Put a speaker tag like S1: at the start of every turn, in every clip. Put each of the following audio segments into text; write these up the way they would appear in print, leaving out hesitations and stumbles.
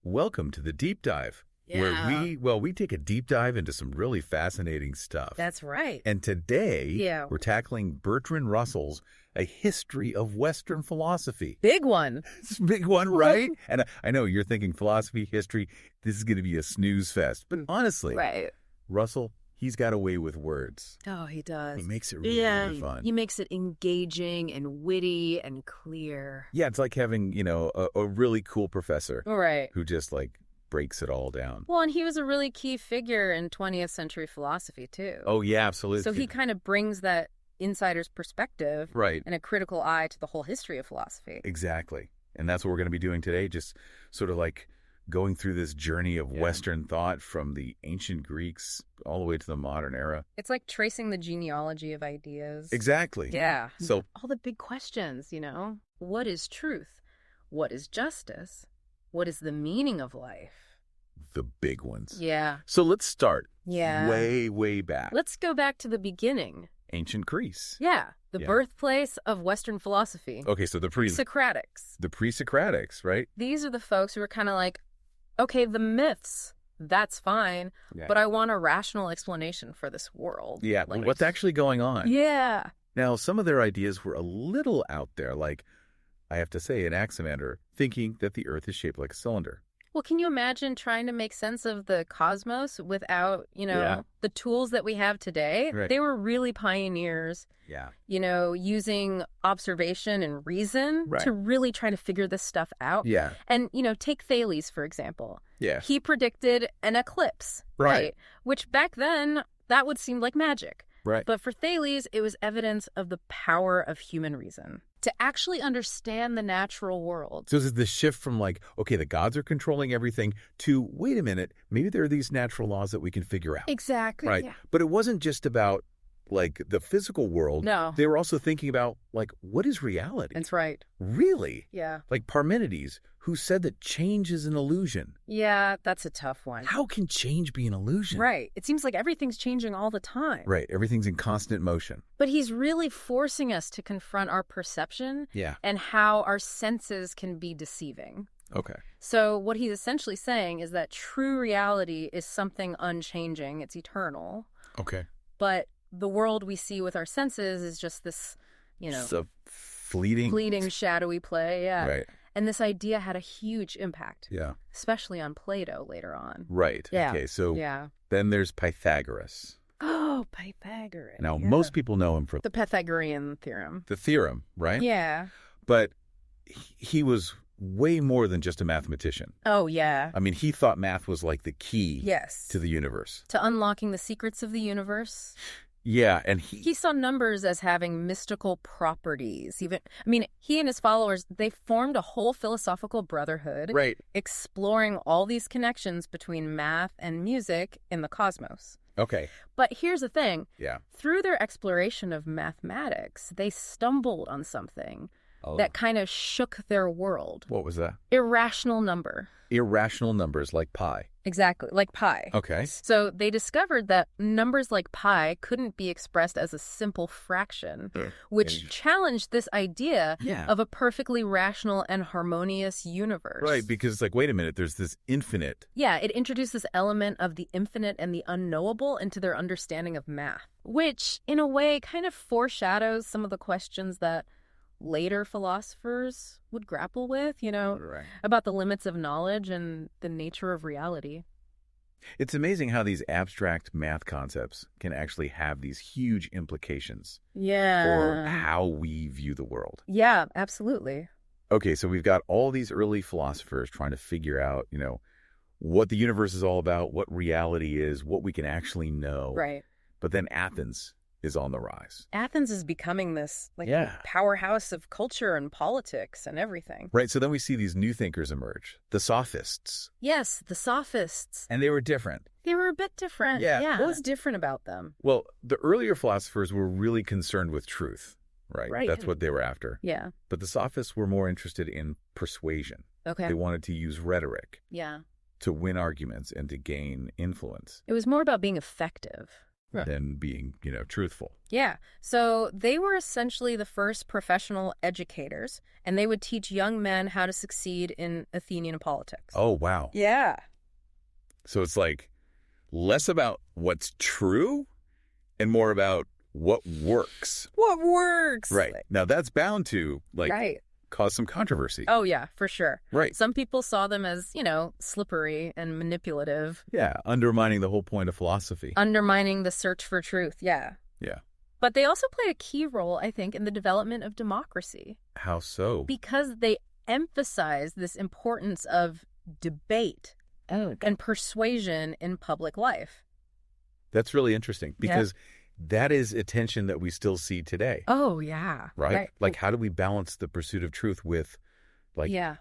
S1: Welcome to the deep dive, where we take a deep dive into some really fascinating stuff.
S2: That's right.
S1: And today, we're tackling Bertrand Russell's A History of Western Philosophy.
S2: Big one.
S1: It's a big one, right? And I know you're thinking philosophy, history, this is going to be a snooze fest. But honestly, Russell, he's got a way with words.
S2: Oh, he does.
S1: He makes it really fun.
S2: He makes it engaging and witty and clear.
S1: Yeah, it's like having, a really cool professor.
S2: Right.
S1: Who just breaks it all down.
S2: Well, and he was a really key figure in 20th century philosophy, too.
S1: Oh, yeah, absolutely.
S2: So he kind of brings that insider's perspective and a critical eye to the whole history of philosophy.
S1: Exactly. And that's what we're going to be doing today, just sort of going through this journey of Western thought from the ancient Greeks all the way to the modern era.
S2: It's like tracing the genealogy of ideas.
S1: Exactly.
S2: Yeah.
S1: So
S2: all the big questions, What is truth? What is justice? What is the meaning of life?
S1: The big ones.
S2: Yeah.
S1: So let's start
S2: way,
S1: way back.
S2: Let's go back to the beginning.
S1: Ancient Greece.
S2: Yeah. The birthplace of Western philosophy.
S1: Okay, so
S2: Socratics.
S1: The pre-Socratics, right?
S2: These are the folks who are kind of like, okay, the myths, that's fine, but I want a rational explanation for this world.
S1: Yeah, what's actually going on?
S2: Yeah.
S1: Now, some of their ideas were a little out there, like, I have to say, Anaximander, thinking that the Earth is shaped like a cylinder.
S2: Well, can you imagine trying to make sense of the cosmos without, the tools that we have today?
S1: Right.
S2: They were really pioneers, using observation and reason to really try to figure this stuff out.
S1: Yeah.
S2: And, take Thales, for example.
S1: Yeah.
S2: He predicted an eclipse, right? Which back then, that would seem like magic.
S1: Right.
S2: But for Thales, it was evidence of the power of human reason to actually understand the natural world.
S1: So this is the shift from okay, the gods are controlling everything to, wait a minute, maybe there are these natural laws that we can figure out.
S2: Exactly.
S1: Right.
S2: Yeah.
S1: But it wasn't just about the physical world.
S2: No.
S1: They were also thinking about what is reality?
S2: That's right.
S1: Really?
S2: Yeah.
S1: Like Parmenides, who said that change is an illusion.
S2: Yeah, that's a tough one.
S1: How can change be an illusion?
S2: Right. It seems like everything's changing all the time.
S1: Right. Everything's in constant motion.
S2: But he's really forcing us to confront our perception and how our senses can be deceiving.
S1: Okay.
S2: So what he's essentially saying is that true reality is something unchanging. It's eternal.
S1: Okay.
S2: But the world we see with our senses is just this,
S1: It's a fleeting,
S2: shadowy play. Yeah.
S1: Right.
S2: And this idea had a huge impact.
S1: Yeah.
S2: Especially on Plato later on.
S1: Right.
S2: Yeah.
S1: Okay. So then there's Pythagoras.
S2: Oh, Pythagoras.
S1: Now, most people know him for
S2: the Pythagorean theorem.
S1: The theorem, right?
S2: Yeah.
S1: But he was way more than just a mathematician.
S2: Oh, yeah.
S1: I mean, he thought math was the key
S2: to
S1: the universe.
S2: To unlocking the secrets of the universe.
S1: Yeah, and
S2: he saw numbers as having mystical properties. He and his followers, they formed a whole philosophical brotherhood, exploring all these connections between math and music in the cosmos.
S1: Okay.
S2: But here's the thing.
S1: Yeah.
S2: Through their exploration of mathematics, they stumbled on something that kind of shook their world.
S1: What was that?
S2: Irrational number.
S1: Irrational numbers like pi.
S2: Exactly, like pi.
S1: Okay.
S2: So they discovered that numbers like pi couldn't be expressed as a simple fraction, which challenged this idea of a perfectly rational and harmonious universe.
S1: Right, because it's wait a minute, there's this infinite.
S2: Yeah, it introduced this element of the infinite and the unknowable into their understanding of math, which in a way kind of foreshadows some of the questions that later philosophers would grapple with, about the limits of knowledge and the nature of reality.
S1: It's amazing how these abstract math concepts can actually have these huge implications for how we view the world.
S2: Yeah, absolutely.
S1: Okay, so we've got all these early philosophers trying to figure out, what the universe is all about, what reality is, what we can actually know.
S2: Right.
S1: But then Athens is on the rise.
S2: Athens is becoming this powerhouse of culture and politics and everything.
S1: Right. So then we see these new thinkers emerge, the sophists.
S2: Yes, the sophists.
S1: And they were different.
S2: They were a bit different.
S1: Yeah.
S2: What was different about them?
S1: Well, the earlier philosophers were really concerned with truth, right? That's what they were after.
S2: Yeah.
S1: But the sophists were more interested in persuasion.
S2: Okay.
S1: They wanted to use rhetoric.
S2: Yeah.
S1: To win arguments and to gain influence.
S2: It was more about being effective.
S1: than being, truthful.
S2: Yeah. So they were essentially the first professional educators, and they would teach young men how to succeed in Athenian politics.
S1: Oh, wow.
S2: Yeah.
S1: So it's like less about what's true and more about what works.
S2: What works?
S1: Right. Now, that's bound to,
S2: right.
S1: cause some controversy.
S2: Oh, yeah, for sure.
S1: Right.
S2: Some people saw them as, slippery and manipulative.
S1: Yeah, undermining the whole point of philosophy.
S2: Undermining the search for truth, yeah.
S1: Yeah.
S2: But they also played a key role, I think, in the development of democracy.
S1: How so?
S2: Because they emphasized this importance of debate and persuasion in public life.
S1: That's really interesting because that is a tension that we still see today.
S2: Oh, yeah.
S1: Right? Like, how do we balance the pursuit of truth with, the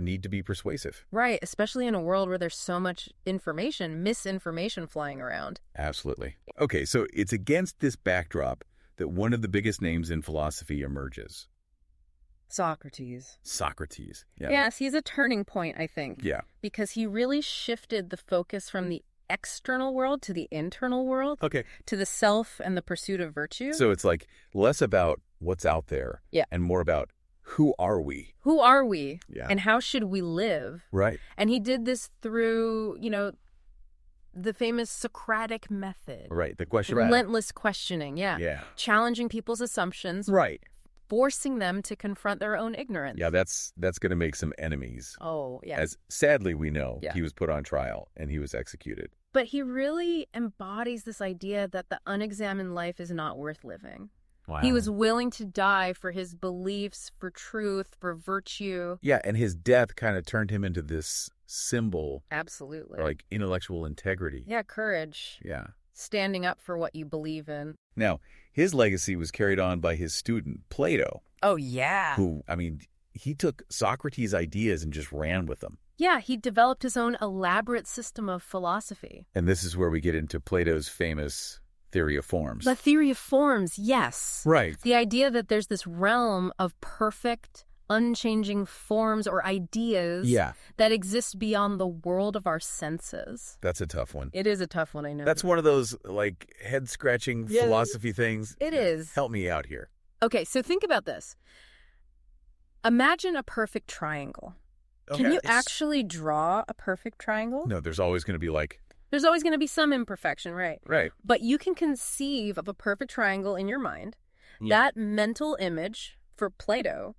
S1: need to be persuasive?
S2: Right, especially in a world where there's so much misinformation flying around.
S1: Absolutely. Okay, so it's against this backdrop that one of the biggest names in philosophy emerges.
S2: Socrates.
S1: Yeah.
S2: Yes, he's a turning point, I think.
S1: Yeah.
S2: Because he really shifted the focus from the external world to the internal world.
S1: Okay.
S2: To the self and the pursuit of virtue.
S1: So it's like less about what's out there and more about who are we?
S2: Who are we?
S1: Yeah.
S2: And how should we live?
S1: Right.
S2: And he did this through, the famous Socratic method.
S1: Right. The question.
S2: Relentless questioning. Yeah.
S1: Yeah.
S2: Challenging people's assumptions.
S1: Right.
S2: Forcing them to confront their own ignorance.
S1: Yeah, that's going to make some enemies.
S2: Oh, yeah.
S1: As sadly we know, he was put on trial and he was executed.
S2: But he really embodies this idea that the unexamined life is not worth living.
S1: Wow.
S2: He was willing to die for his beliefs, for truth, for virtue.
S1: Yeah, and his death kind of turned him into this symbol.
S2: Absolutely.
S1: Like intellectual integrity.
S2: Yeah, courage.
S1: Yeah.
S2: Standing up for what you believe in.
S1: Now, his legacy was carried on by his student, Plato.
S2: Oh, yeah.
S1: Who, he took Socrates' ideas and just ran with them.
S2: Yeah, he developed his own elaborate system of philosophy.
S1: And this is where we get into Plato's famous theory of forms.
S2: The theory of forms, yes.
S1: Right.
S2: The idea that there's this realm of perfect, unchanging forms or ideas that exist beyond the world of our senses.
S1: That's a tough one.
S2: It is a tough one, I know.
S1: That's one of those, head-scratching philosophy things.
S2: It is.
S1: Help me out here.
S2: Okay, so think about this. Imagine a perfect triangle.
S1: Okay.
S2: Can you actually draw a perfect triangle?
S1: No, there's always going to be
S2: There's always going to be some imperfection, right?
S1: Right.
S2: But you can conceive of a perfect triangle in your mind.
S1: Yeah.
S2: That mental image, for Plato,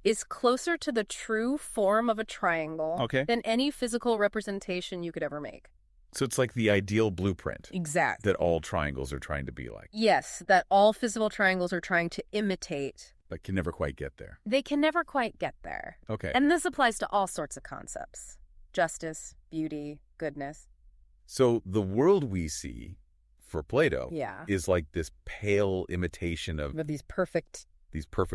S2: is closer to the true form of a triangle than any physical representation you could ever make.
S1: So it's like the ideal blueprint.
S2: Exactly.
S1: That all triangles are trying to be like.
S2: Yes, that all physical triangles are trying to imitate.
S1: But can never quite get there.
S2: They can never quite get there.
S1: Okay.
S2: And this applies to all sorts of concepts. Justice, beauty, goodness.
S1: So the world we see for Plato
S2: Yeah.
S1: is like this pale imitation of
S2: With these perfect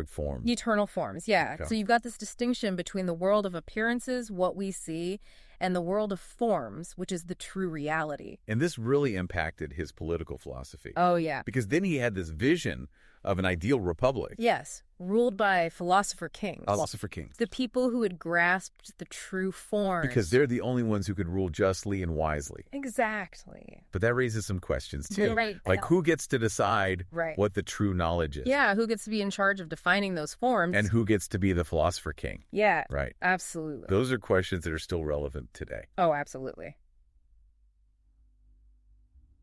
S1: forms.
S2: eternal forms, yeah.
S1: Okay.
S2: So you've got this distinction between the world of appearances, what we see, and the world of forms, which is the true reality.
S1: And this really impacted his political philosophy.
S2: Oh, yeah.
S1: Because then he had this vision of an ideal republic.
S2: Yes, ruled by philosopher kings.
S1: Philosopher kings.
S2: The people who had grasped the true forms.
S1: Because they're the only ones who could rule justly and wisely.
S2: Exactly.
S1: But that raises some questions, too.
S2: Right.
S1: Like, who gets to decide
S2: Right.
S1: what the true knowledge is?
S2: Yeah, who gets to be in charge of defining those forms?
S1: And who gets to be the philosopher king?
S2: Yeah,
S1: Right.
S2: absolutely.
S1: Those are questions that are still relevant today.
S2: Oh, absolutely.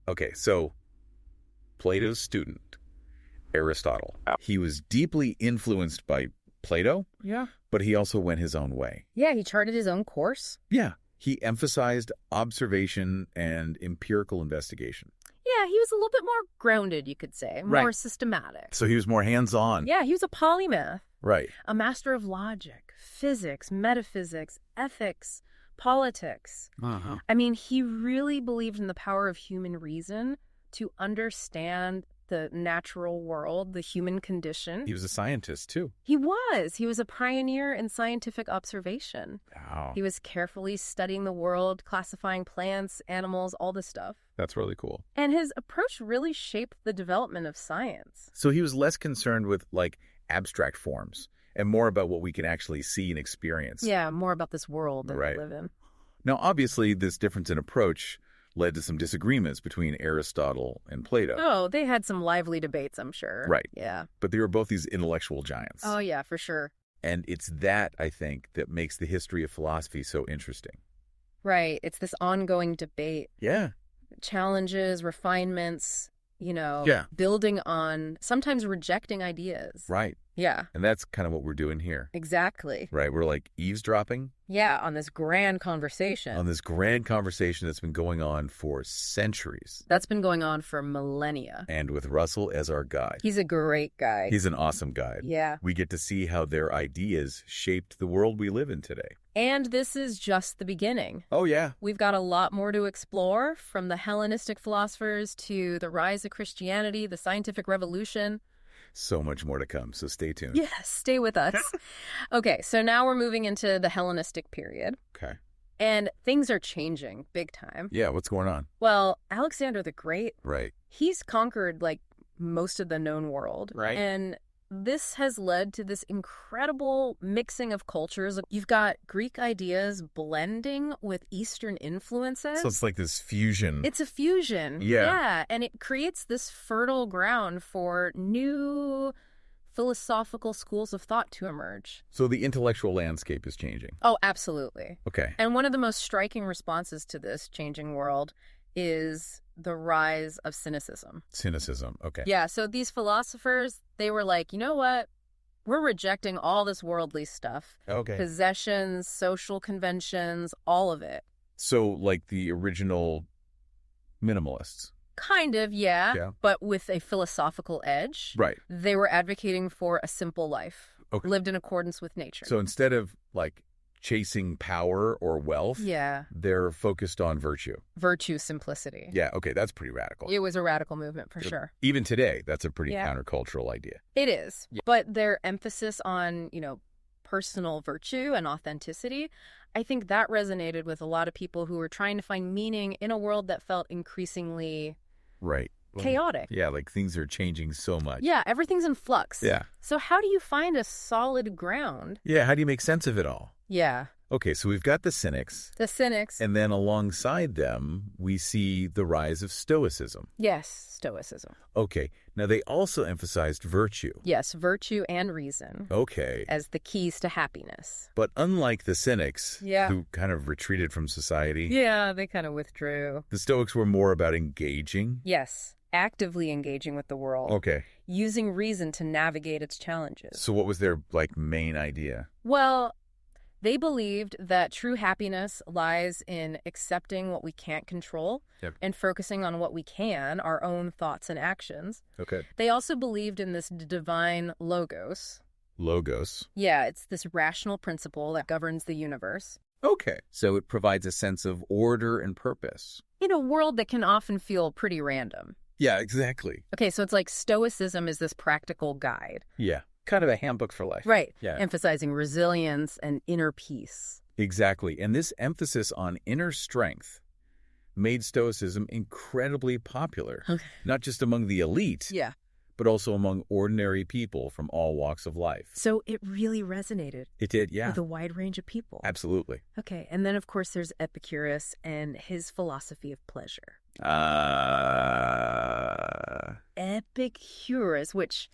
S1: Okay, so Plato's student, Aristotle, he was deeply influenced by Plato,
S2: Yeah.
S1: but he also went his own way.
S2: Yeah, he charted his own course.
S1: Yeah, he emphasized observation and empirical investigation.
S2: Yeah, he was a little bit more grounded, you could say, more systematic.
S1: So he was more hands-on.
S2: Yeah, he was a polymath,
S1: Right.
S2: a master of logic, physics, metaphysics, ethics, politics.
S1: Uh-huh.
S2: I mean, he really believed in the power of human reason to understand the natural world, the human condition.
S1: He was a scientist, too.
S2: He was. He was a pioneer in scientific observation.
S1: Wow.
S2: He was carefully studying the world, classifying plants, animals, all this stuff.
S1: That's really cool.
S2: And his approach really shaped the development of science.
S1: So he was less concerned with, abstract forms and more about what we can actually see and experience.
S2: Yeah, more about this world that
S1: Right.
S2: we live in.
S1: Now, obviously, this difference in approach led to some disagreements between Aristotle and Plato.
S2: Oh, they had some lively debates, I'm sure.
S1: Right.
S2: Yeah.
S1: But they were both these intellectual giants.
S2: Oh, yeah, for sure.
S1: And it's that, I think, that makes the history of philosophy so interesting.
S2: Right. It's this ongoing debate.
S1: Yeah.
S2: Challenges, refinements,
S1: Yeah.
S2: building on, sometimes rejecting ideas.
S1: Right.
S2: Yeah,
S1: And that's kind of what we're doing here.
S2: exactly.
S1: Right. We're like eavesdropping
S2: Yeah, on this grand conversation.
S1: on this grand conversation that's been going on for centuries.
S2: That's been going on for millennia.
S1: And with Russell as our guide.
S2: He's a great guy.
S1: He's an awesome guide.
S2: Yeah.
S1: We get to see how their ideas shaped the world we live in today.
S2: And this is just the beginning.
S1: Oh, yeah.
S2: We've got a lot more to explore, from the Hellenistic philosophers to the rise of Christianity, the scientific revolution.
S1: So much more to come, so stay tuned.
S2: Yes, stay with us. Okay, so now we're moving into the Hellenistic period,
S1: Okay.
S2: and things are changing big time.
S1: Yeah, what's going on?
S2: Well, Alexander the Great,
S1: Right.
S2: he's conquered like most of the known world.
S1: Right.
S2: And this has led to this incredible mixing of cultures. You've got Greek ideas blending with Eastern influences.
S1: So it's like this fusion.
S2: It's a fusion.
S1: Yeah.
S2: Yeah. And it creates this fertile ground for new philosophical schools of thought to emerge.
S1: So the intellectual landscape is changing.
S2: Oh, absolutely.
S1: Okay.
S2: And one of the most striking responses to this changing world is the rise of cynicism.
S1: Cynicism. Okay.
S2: Yeah, so these philosophers, they were like, you know what? We're rejecting all this worldly stuff.
S1: Okay.
S2: Possessions, social conventions, all of it.
S1: So like the original minimalists.
S2: Kind of, yeah,
S1: Yeah.
S2: but with a philosophical edge.
S1: Right.
S2: They were advocating for a simple life,
S1: Okay.
S2: lived in accordance with nature.
S1: So instead of like chasing power or wealth,
S2: yeah,
S1: they're focused on virtue.
S2: virtue, simplicity.
S1: Yeah. Okay. That's pretty radical.
S2: It was a radical movement for sure.
S1: Even today, that's a pretty
S2: Yeah.
S1: countercultural idea.
S2: It is.
S1: Yeah.
S2: But their emphasis on, personal virtue and authenticity, I think that resonated with a lot of people who were trying to find meaning in a world that felt increasingly
S1: Right.
S2: chaotic.
S1: Yeah. Like things are changing so much.
S2: Yeah, everything's in flux.
S1: Yeah.
S2: So how do you find a solid ground?
S1: Yeah. How do you make sense of it all?
S2: Yeah.
S1: Okay. So we've got the cynics.
S2: The cynics.
S1: And then alongside them, we see the rise of Stoicism.
S2: Yes, Stoicism.
S1: Okay. Now, they also emphasized virtue.
S2: Yes, virtue and reason
S1: Okay.
S2: as the keys to happiness.
S1: But unlike the Cynics,
S2: Yeah.
S1: who kind of retreated from society,
S2: Yeah, they kind of withdrew.
S1: the Stoics were more about engaging.
S2: Yes, actively engaging with the world.
S1: Okay.
S2: Using reason to navigate its challenges.
S1: So what was their, main idea?
S2: Well, they believed that true happiness lies in accepting what we can't control
S1: Yep.
S2: and focusing on what we can, our own thoughts and actions.
S1: Okay.
S2: They also believed in this divine logos.
S1: Logos.
S2: Yeah, it's this rational principle that governs the universe.
S1: Okay. So it provides a sense of order and purpose.
S2: In a world that can often feel pretty random.
S1: Yeah, exactly.
S2: Okay, so it's like Stoicism is this practical guide.
S1: Yeah. Kind of a handbook for life.
S2: Right.
S1: Yeah.
S2: Emphasizing resilience and inner peace.
S1: Exactly. And this emphasis on inner strength made Stoicism incredibly popular,
S2: Okay.
S1: not just among the elite,
S2: Yeah.
S1: but also among ordinary people from all walks of life.
S2: So it really resonated
S1: It did, yeah.
S2: with a wide range of people.
S1: Absolutely.
S2: Okay, and then of course there's Epicurus and his philosophy of pleasure. Epicurus, which,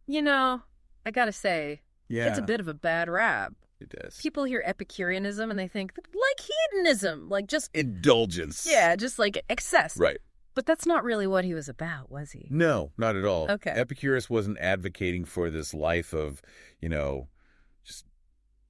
S2: I gotta say,
S1: Yeah.
S2: it's a bit of a bad rap.
S1: It does.
S2: People hear Epicureanism and they think, like hedonism, like just,
S1: Indulgence.
S2: yeah, just like excess.
S1: Right.
S2: But that's not really what he was about, was he?
S1: No, not at all.
S2: Okay.
S1: Epicurus wasn't advocating for this life of, just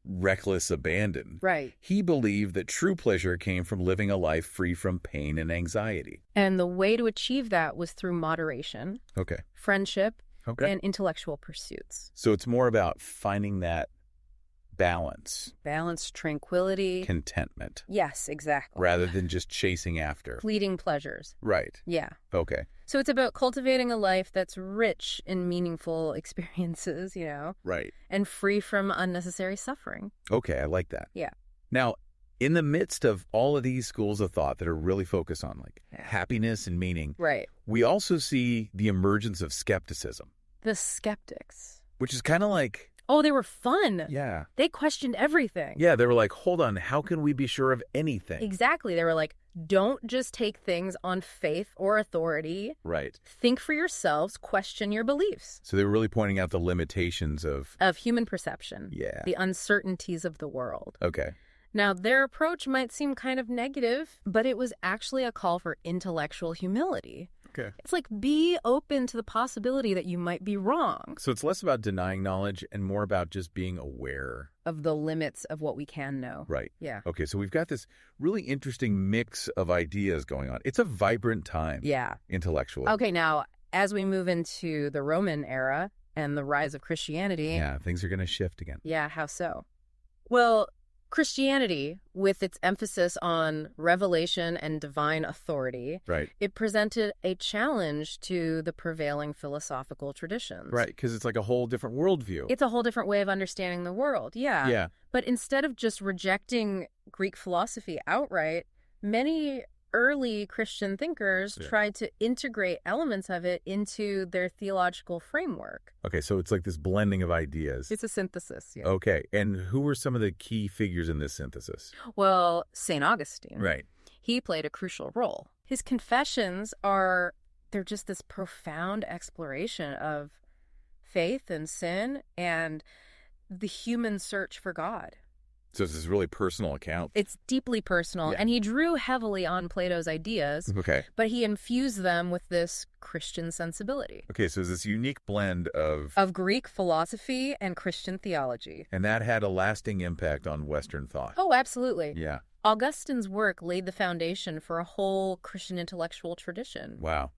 S1: reckless abandon.
S2: Right.
S1: He believed that true pleasure came from living a life free from pain and anxiety.
S2: And the way to achieve that was through moderation,
S1: Okay.
S2: friendship,
S1: Okay.
S2: and intellectual pursuits.
S1: So it's more about finding that balance,
S2: Balance, tranquility.
S1: contentment,
S2: Yes, exactly.
S1: rather than just chasing after.
S2: Fleeting pleasures.
S1: Right.
S2: Yeah.
S1: Okay.
S2: So it's about cultivating a life that's rich in meaningful experiences,
S1: Right.
S2: and free from unnecessary suffering.
S1: Okay, I like that.
S2: Yeah.
S1: Now, in the midst of all of these schools of thought that are really focused on happiness and meaning,
S2: Right.
S1: we also see the emergence of skepticism,
S2: The skeptics.
S1: which is kind of like,
S2: Oh, they were fun.
S1: yeah.
S2: They questioned everything.
S1: Yeah, they were like, hold on, how can we be sure of anything?
S2: Exactly. They were like, Don't just take things on faith or authority.
S1: Right.
S2: Think for yourselves, question your beliefs.
S1: So they were really pointing out the limitations of
S2: Human perception.
S1: Yeah.
S2: The uncertainties of the world.
S1: Okay.
S2: Now, their approach might seem kind of negative, but it was actually a call for intellectual humility.
S1: Okay.
S2: It's like, be open to the possibility that you might be wrong.
S1: So it's less about denying knowledge and more about just being aware
S2: Of the limits of what we can know.
S1: Right.
S2: Yeah.
S1: Okay, so we've got this really interesting mix of ideas going on. It's a vibrant time.
S2: Yeah.
S1: Intellectually.
S2: Okay, now, as we move into the Roman era and the rise of Christianity.
S1: Yeah, things are going to shift again.
S2: Yeah, how so? Well, Christianity, with its emphasis on revelation and divine authority,
S1: Right.
S2: it presented a challenge to the prevailing philosophical traditions.
S1: Right, because it's like a whole different worldview.
S2: It's a whole different way of understanding the world, yeah.
S1: Yeah.
S2: But instead of just rejecting Greek philosophy outright, many early Christian thinkers tried to integrate elements of it into their theological framework.
S1: Okay, so it's like this blending of ideas.
S2: It's a synthesis, yeah.
S1: Okay, and who were some of the key figures in this synthesis?
S2: Well, St. Augustine.
S1: Right.
S2: He played a crucial role. His confessions they're just this profound exploration of faith and sin and the human search for God.
S1: So it's this really personal account.
S2: It's deeply personal,
S1: Yeah.
S2: and he drew heavily on Plato's ideas,
S1: Okay.
S2: but he infused them with this Christian sensibility.
S1: Okay, so it's this unique blend of
S2: Greek philosophy and Christian theology.
S1: And that had a lasting impact on Western thought.
S2: Oh, absolutely.
S1: Yeah.
S2: Augustine's work laid the foundation for a whole Christian intellectual tradition.
S1: Wow.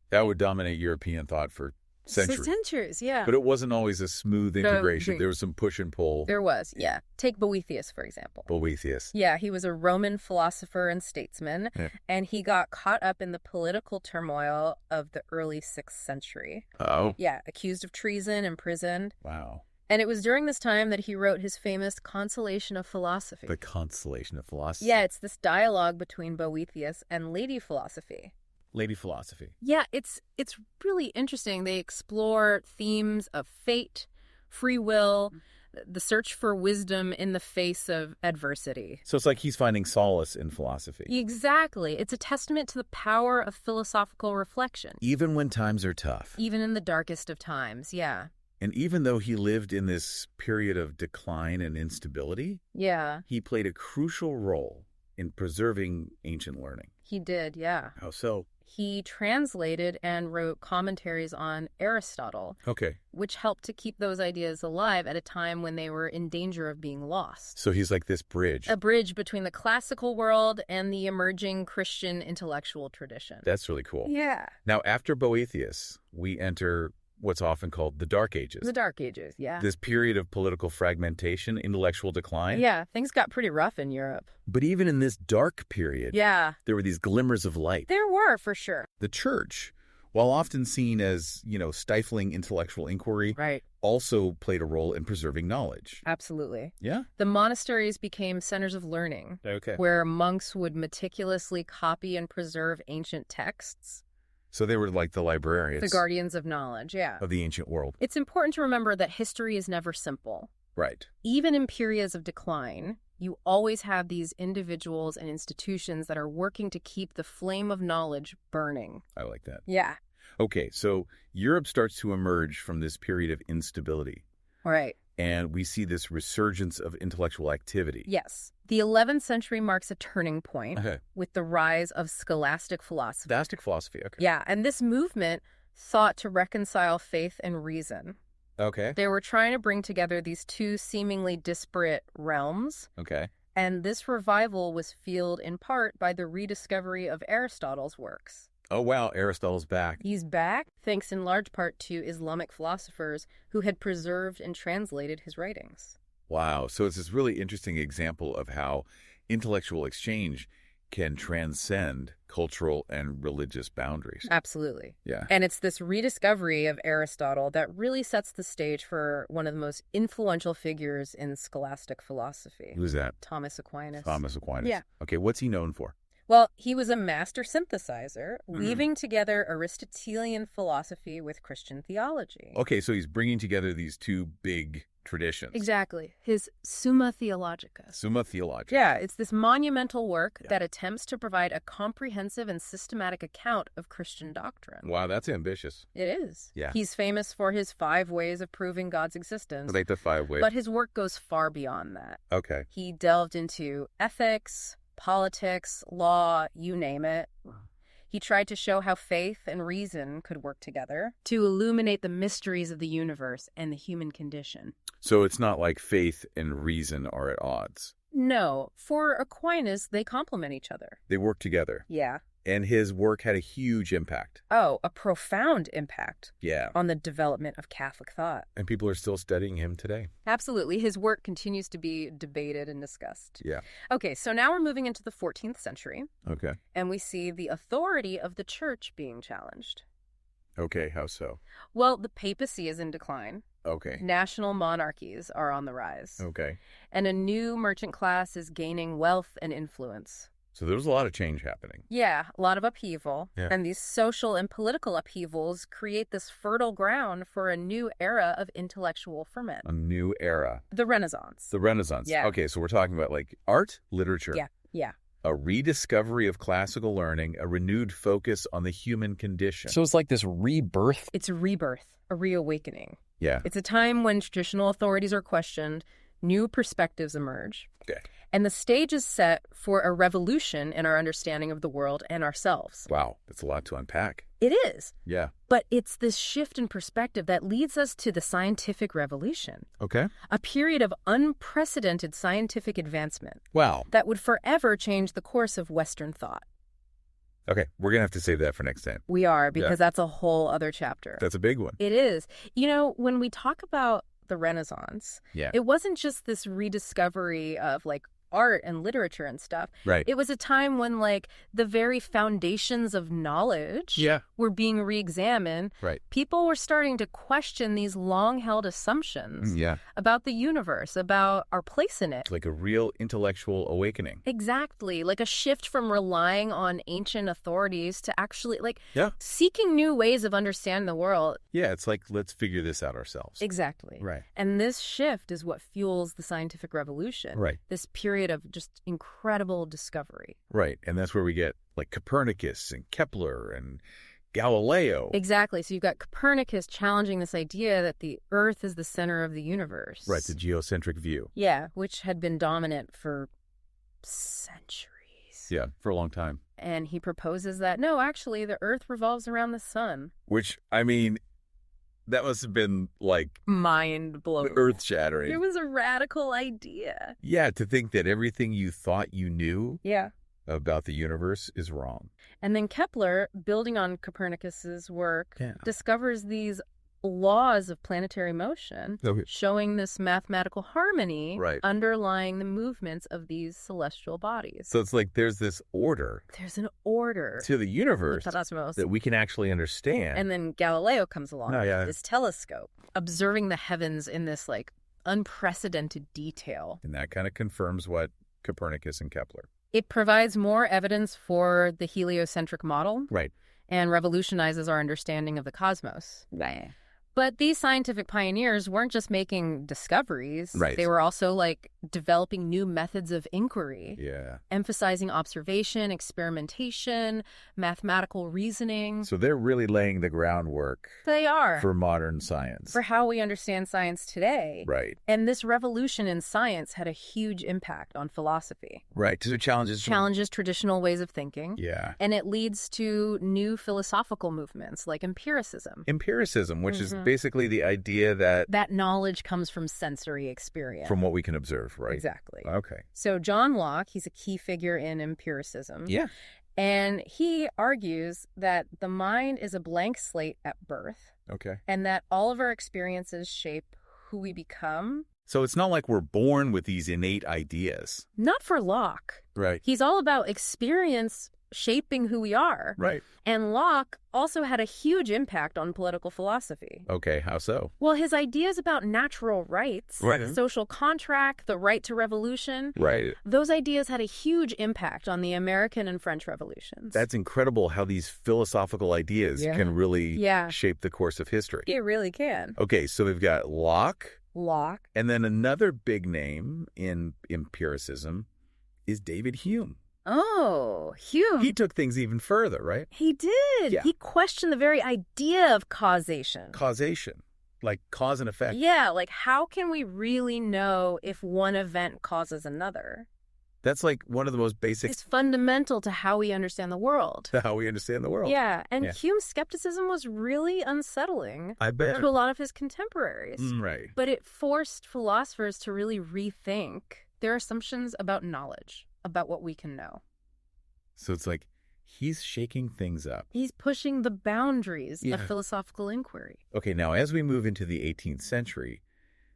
S1: That would dominate European thought for centuries.
S2: Centuries, yeah.
S1: But it wasn't always a smooth integration. There was some push and pull.
S2: There was, yeah. Take Boethius, for example.
S1: Boethius.
S2: Yeah, he was a Roman philosopher and statesman,
S1: Yeah.
S2: and he got caught up in the political turmoil of the early 6th century.
S1: Oh.
S2: Yeah, accused of treason, imprisoned.
S1: Wow.
S2: And it was during this time that he wrote his famous Consolation of Philosophy.
S1: The Consolation of Philosophy.
S2: Yeah, it's this dialogue between Boethius and Lady Philosophy.
S1: Lady Philosophy.
S2: Yeah, it's really interesting. They explore themes of fate, free will, the search for wisdom in the face of adversity.
S1: So it's like he's finding solace in philosophy.
S2: Exactly. It's a testament to the power of philosophical reflection.
S1: Even when times are tough.
S2: Even in the darkest of times, yeah.
S1: And even though he lived in this period of decline and instability,
S2: Yeah,
S1: he played a crucial role in preserving ancient learning.
S2: he did, yeah.
S1: How so?
S2: He translated and wrote commentaries on Aristotle,
S1: Okay.
S2: which helped to keep those ideas alive at a time when they were in danger of being lost.
S1: So he's like this bridge.
S2: A bridge between the classical world and the emerging Christian intellectual tradition.
S1: That's really cool.
S2: Yeah.
S1: Now, after Boethius, we enter what's often called the Dark Ages.
S2: The Dark Ages, yeah.
S1: This period of political fragmentation, intellectual decline.
S2: Yeah, things got pretty rough in Europe.
S1: But even in this dark period,
S2: Yeah,
S1: there were these glimmers of light.
S2: there were, for sure.
S1: The church, while often seen as, stifling intellectual inquiry,
S2: Right.
S1: also played a role in preserving knowledge.
S2: Absolutely.
S1: Yeah?
S2: The monasteries became centers of learning,
S1: Okay.
S2: where monks would meticulously copy and preserve ancient texts.
S1: So they were like the librarians
S2: The guardians of knowledge, yeah.
S1: of the ancient world.
S2: It's important to remember that history is never simple.
S1: Right.
S2: Even in periods of decline, you always have these individuals and institutions that are working to keep the flame of knowledge burning.
S1: I like that.
S2: Yeah.
S1: Okay, so Europe starts to emerge from this period of instability,
S2: Right.
S1: and we see this resurgence of intellectual activity.
S2: Yes. The 11th century marks a turning point
S1: Okay.
S2: with the rise of scholastic philosophy.
S1: Scholastic philosophy, okay.
S2: Yeah, and this movement sought to reconcile faith and reason.
S1: Okay.
S2: They were trying to bring together these two seemingly disparate realms,
S1: Okay.
S2: and this revival was fueled in part by the rediscovery of Aristotle's works.
S1: Oh, wow, Aristotle's back.
S2: He's back thanks in large part to Islamic philosophers who had preserved and translated his writings.
S1: Wow, so it's this really interesting example of how intellectual exchange can transcend cultural and religious boundaries.
S2: Absolutely.
S1: Yeah.
S2: And it's this rediscovery of Aristotle that really sets the stage for one of the most influential figures in scholastic philosophy.
S1: Who's that?
S2: Thomas Aquinas.
S1: Thomas Aquinas.
S2: Yeah.
S1: Okay, what's he known for?
S2: Well, he was a master synthesizer, weaving together Aristotelian philosophy with Christian theology.
S1: Okay, so he's bringing together these two big traditions.
S2: Exactly. His Summa Theologica.
S1: Summa Theologica.
S2: Yeah, it's this monumental work
S1: Yeah.
S2: that attempts to provide a comprehensive and systematic account of Christian doctrine.
S1: Wow, that's ambitious.
S2: It is.
S1: Yeah.
S2: He's famous for his 5 ways of proving God's existence.
S1: Relate the 5 ways.
S2: But his work goes far beyond that.
S1: Okay.
S2: He delved into ethics, politics, law, you name it. He tried to show how faith and reason could work together to illuminate the mysteries of the universe and the human condition.
S1: So it's not like faith and reason are at odds.
S2: No, for Aquinas, they complement each other.
S1: They work together.
S2: Yeah.
S1: And his work had a huge impact.
S2: Oh, a profound impact
S1: Yeah.
S2: on the development of Catholic thought.
S1: And people are still studying him today.
S2: Absolutely. His work continues to be debated and discussed.
S1: Yeah.
S2: Okay, so now we're moving into the 14th century,
S1: Okay.
S2: and we see the authority of the church being challenged.
S1: Okay, how so?
S2: Well, the papacy is in decline.
S1: Okay.
S2: National monarchies are on the rise.
S1: Okay.
S2: And a new merchant class is gaining wealth and influence.
S1: So there's a lot of change happening.
S2: Yeah, a lot of upheaval.
S1: Yeah.
S2: And these social and political upheavals create this fertile ground for a new era of intellectual ferment.
S1: A new era.
S2: The Renaissance.
S1: The Renaissance.
S2: Yeah.
S1: Okay, so we're talking about like art, literature.
S2: Yeah.
S1: A rediscovery of classical learning, a renewed focus on the human condition.
S3: So it's like this rebirth.
S2: It's a rebirth, a reawakening.
S1: Yeah.
S2: It's a time when traditional authorities are questioned, new perspectives emerge.
S1: Okay.
S2: And the stage is set for a revolution in our understanding of the world and ourselves.
S1: Wow, that's a lot to unpack.
S2: It is.
S1: Yeah.
S2: But it's this shift in perspective that leads us to the scientific revolution,
S1: Okay.
S2: a period of unprecedented scientific advancement
S1: Wow.
S2: that would forever change the course of Western thought.
S1: Okay, we're going to have to save that for next time.
S2: We are, because that's a whole other chapter.
S1: That's a big one.
S2: It is. You know, when we talk about the Renaissance,
S1: Yeah.
S2: it wasn't just this rediscovery of like art and literature and stuff.
S1: Right.
S2: It was a time when like the very foundations of knowledge
S1: Yeah.
S2: were being re-examined.
S1: Right.
S2: People were starting to question these long-held assumptions
S1: Yeah.
S2: about the universe, about our place in it.
S1: It's like a real intellectual awakening.
S2: Exactly. Like a shift from relying on ancient authorities to actually like
S1: Yeah.
S2: seeking new ways of understanding the world.
S1: Yeah, it's like, let's figure this out ourselves.
S2: Exactly.
S1: Right.
S2: And this shift is what fuels the scientific revolution.
S1: Right.
S2: This period of just incredible discovery.
S1: Right. And that's where we get like Copernicus and Kepler and Galileo.
S2: Exactly. So you've got Copernicus challenging this idea that the Earth is the center of the universe.
S1: Right, the geocentric view.
S2: Yeah, which had been dominant for centuries.
S1: Yeah, for a long time.
S2: And he proposes that, no, actually, the Earth revolves around the sun.
S1: Which, I mean, that must have been like
S2: Mind-blowing.
S1: earth-shattering.
S2: It was a radical idea.
S1: Yeah, to think that everything you thought you knew
S2: Yeah.
S1: about the universe is wrong.
S2: And then Kepler, building on Copernicus's work,
S1: Yeah.
S2: discovers these laws of planetary motion,
S1: Okay.
S2: showing this mathematical harmony
S1: Right.
S2: underlying the movements of these celestial bodies.
S1: So it's like there's this order
S2: There's an order
S1: to the universe
S2: Cosmos.
S1: that we can actually understand.
S2: And then Galileo comes along
S1: Oh, yeah.
S2: with his telescope, observing the heavens in this like unprecedented detail.
S1: And that kind of confirms what Copernicus and Kepler.
S2: It provides more evidence for the heliocentric model
S1: Right.
S2: and revolutionizes our understanding of the cosmos.
S1: Right.
S2: But these scientific pioneers weren't just making discoveries.
S1: Right.
S2: They were also like developing new methods of inquiry,
S1: Yeah.
S2: emphasizing observation, experimentation, mathematical reasoning.
S1: So they're really laying the groundwork
S2: They are
S1: for modern science.
S2: for how we understand science today.
S1: Right.
S2: And this revolution in science had a huge impact on philosophy.
S1: Right. So it challenges.
S2: Challenges traditional ways of thinking.
S1: Yeah.
S2: And it leads to new philosophical movements like empiricism.
S1: Empiricism, which is
S2: Mhm.
S1: basically the idea that
S2: That knowledge comes from sensory experience.
S1: from what we can observe, right?
S2: Exactly.
S1: Okay.
S2: So John Locke, he's a key figure in empiricism.
S1: Yeah.
S2: And he argues that the mind is a blank slate at birth
S1: Okay.
S2: and that all of our experiences shape who we become.
S1: So it's not like we're born with these innate ideas.
S2: Not for Locke.
S1: Right.
S2: He's all about experience shaping who we are.
S1: Right.
S2: And Locke also had a huge impact on political philosophy.
S1: Okay. How so?
S2: Well, his ideas about natural rights,
S1: Right.
S2: social contract, the right to revolution,
S1: Right.
S2: those ideas had a huge impact on the American and French revolutions.
S1: That's incredible how these philosophical ideas
S2: Yeah.
S1: can really
S2: Yeah.
S1: shape the course of history.
S2: It really can.
S1: Okay, so we've got Locke,
S2: Locke.
S1: And then another big name in empiricism is David Hume.
S2: Oh, Hume.
S1: He took things even further, right?
S2: He did.
S1: Yeah.
S2: He questioned the very idea of causation.
S1: Causation, like cause and effect.
S2: Yeah, like how can we really know if one event causes another?
S1: That's like one of the most basic
S2: It's fundamental to how we understand the world.
S1: to how we understand the world.
S2: Yeah, and
S1: Yeah.
S2: Hume's skepticism was really unsettling
S1: I bet.
S2: to a lot of his contemporaries.
S1: Right.
S2: But it forced philosophers to really rethink their assumptions about knowledge, about what we can know.
S1: So it's like he's shaking things up.
S2: He's pushing the boundaries
S1: Yeah.
S2: of philosophical inquiry.
S1: Okay, now as we move into the 18th century,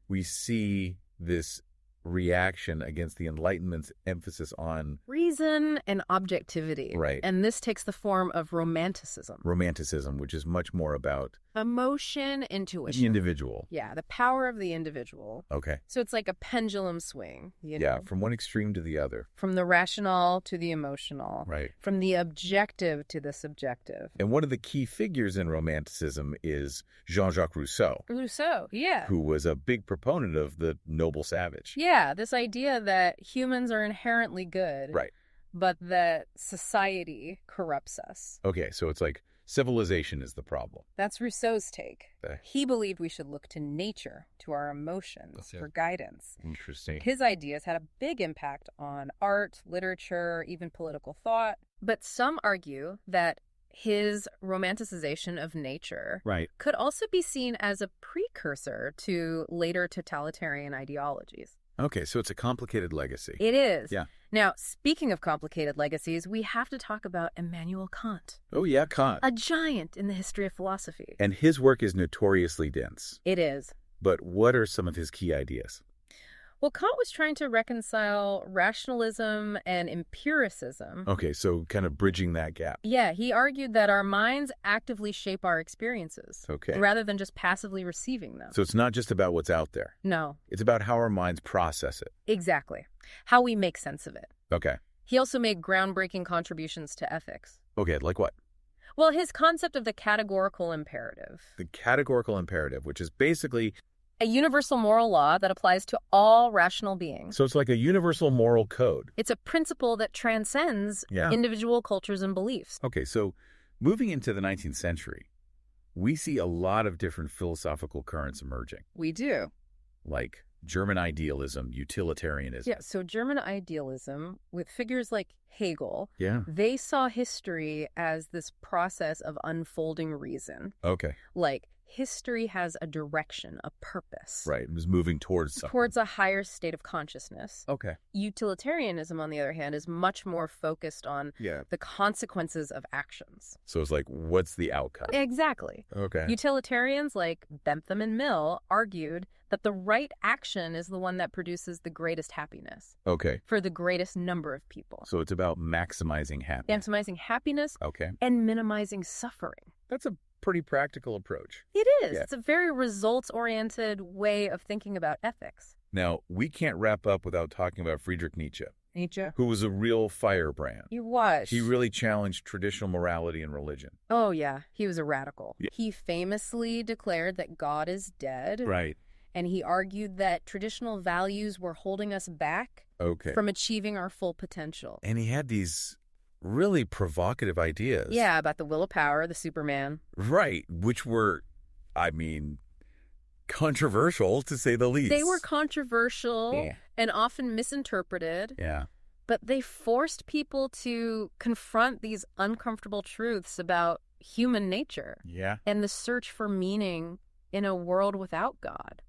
S1: we see this reaction against the Enlightenment's emphasis on
S2: Reason and objectivity.
S1: Right.
S2: And this takes the form of romanticism.
S1: romanticism, which is much more about
S2: Emotion,
S1: the
S2: intuition.
S1: individual.
S2: Yeah, the power of the individual.
S1: Okay.
S2: So it's like a pendulum swing, you
S1: Yeah,
S2: know?
S1: from one extreme to the other.
S2: From the rational to the emotional.
S1: Right.
S2: From the objective to the subjective.
S1: And one of the key figures in Romanticism is Jean-Jacques Rousseau,
S2: Rousseau, yeah.
S1: who was a big proponent of the noble savage.
S2: Yeah, this idea that humans are inherently good.
S1: Right.
S2: But that society corrupts us.
S1: Okay, so it's like civilization is the problem.
S2: That's Rousseau's take.
S1: Okay.
S2: He believed we should look to nature, to our emotions,
S1: Okay.
S2: for guidance.
S1: Interesting.
S2: His ideas had a big impact on art, literature, even political thought. But some argue that his romanticization of nature
S1: Right.
S2: could also be seen as a precursor to later totalitarian ideologies.
S1: Okay, so it's a complicated legacy.
S2: It is.
S1: Yeah.
S2: Now, speaking of complicated legacies, we have to talk about Immanuel Kant,
S1: Oh, yeah, Kant.
S2: a giant in the history of philosophy.
S1: And his work is notoriously dense.
S2: It is.
S1: But what are some of his key ideas?
S2: Well, Kant was trying to reconcile rationalism and empiricism.
S1: Okay, so kind of bridging that gap.
S2: Yeah, he argued that our minds actively shape our experiences
S1: Okay.
S2: rather than just passively receiving them.
S1: So it's not just about what's out there.
S2: No,
S1: It's about how our minds process it.
S2: exactly. How we make sense of it.
S1: Okay.
S2: He also made groundbreaking contributions to ethics.
S1: Okay, like what?
S2: Well, his concept of the categorical imperative,
S1: The categorical imperative, which is basically,
S2: a universal moral law that applies to all rational beings.
S1: so it's like a universal moral code.
S2: It's a principle that transcends
S1: Yeah.
S2: individual cultures and beliefs.
S1: Okay, so moving into the 19th century, we see a lot of different philosophical currents emerging,
S2: We do.
S1: like German idealism, utilitarianism.
S2: Yeah, so German idealism, with figures like Hegel,
S1: Yeah.
S2: they saw history as this process of unfolding reason.
S1: Okay.
S2: Like, history has a direction, a purpose.
S1: Right. It was moving towards something.
S2: Towards a higher state of consciousness.
S1: Okay.
S2: Utilitarianism, on the other hand, is much more focused on
S1: Yeah.
S2: the consequences of actions.
S1: So it's like, what's the outcome?
S2: Exactly.
S1: Okay.
S2: Utilitarians like Bentham and Mill argued that the right action is the one that produces the greatest happiness
S1: Okay.
S2: for the greatest number of people.
S1: So it's about maximizing happiness.
S2: Maximizing happiness
S1: Okay.
S2: and minimizing suffering.
S1: That's a pretty practical approach.
S2: It is.
S1: Yeah.
S2: It's a very results-oriented way of thinking about ethics.
S1: Now, we can't wrap up without talking about Friedrich Nietzsche,
S2: Nietzsche.
S1: who was a real firebrand.
S2: He was.
S1: He really challenged traditional morality and religion.
S2: Oh, yeah. He was a radical.
S1: Yeah.
S2: He famously declared that God is dead.
S1: Right.
S2: And he argued that traditional values were holding us back
S1: Okay.
S2: from achieving our full potential.
S1: And he had these really provocative ideas.
S2: Yeah, about the will of power, the Superman.
S1: Right. Which were, I mean, controversial to say the least.
S2: They were controversial
S1: Yeah.
S2: and often misinterpreted,
S1: Yeah.
S2: but they forced people to confront these uncomfortable truths about human nature
S1: Yeah.
S2: and the search for meaning in a world without God.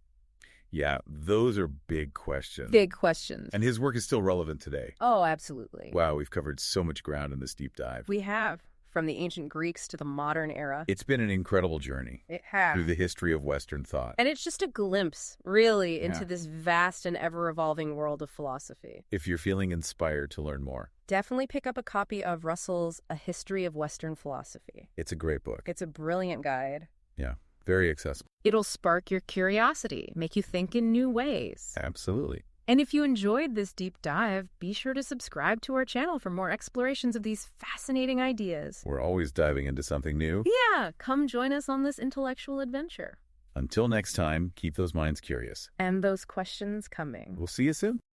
S1: Yeah. Those are big questions.
S2: Big questions.
S1: And his work is still relevant today.
S2: Oh, absolutely.
S1: Wow, we've covered so much ground in this deep dive.
S2: We have, from the ancient Greeks to the modern era.
S1: It's been an incredible journey
S2: It has.
S1: through the history of Western thought.
S2: And it's just a glimpse, really, into
S1: Yeah.
S2: this vast and ever-evolving world of philosophy.
S1: If you're feeling inspired to learn more,
S2: Definitely pick up a copy of Russell's A History of Western Philosophy.
S1: it's a great book.
S2: It's a brilliant guide.
S1: Yeah, very accessible.
S2: It'll spark your curiosity, make you think in new ways.
S1: Absolutely.
S2: And if you enjoyed this deep dive, be sure to subscribe to our channel for more explorations of these fascinating ideas.
S1: We're always diving into something new.
S2: Yeah, come join us on this intellectual adventure.
S1: Until next time, keep those minds curious.
S2: And those questions coming.
S1: We'll see you soon.